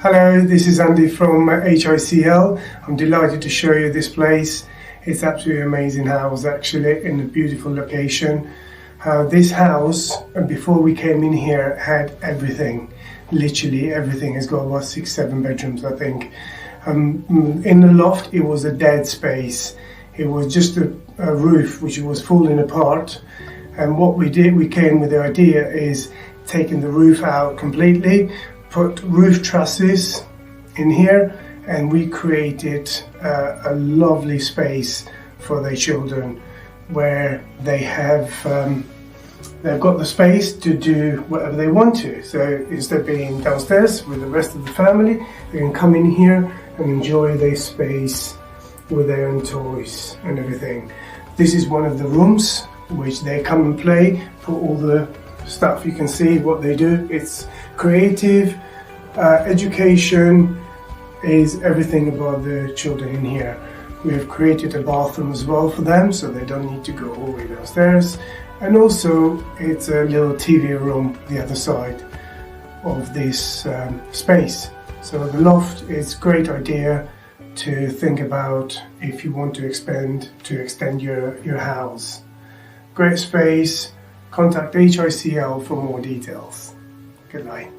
Hello, this is Andy from HICL. I'm delighted to show you this place. It's absolutely amazing house, actually, in a beautiful location. This house, before we came in here, had everything. Literally everything. It's got about 6-7 bedrooms, I think. In the loft, it was a dead space. It was just a roof which was falling apart. And what we did, we came with the idea is taking the roof out completely, put roof trusses in here, and we created a lovely space for their children where they have they've got the space to do whatever they want to. So instead of being downstairs with the rest of the family, they can come in here and enjoy their space with their own toys and everything. This is one of the rooms which they come and play, put all the stuff. You can see what they do. It's creative. Education is everything about the children in here. We have created a bathroom as well for them, so they don't need to go all the way downstairs. And also it's a little TV room the other side of this space. So the loft is a great idea to think about if you want to extend your house. Great space. Contact HICL for more details. Good night.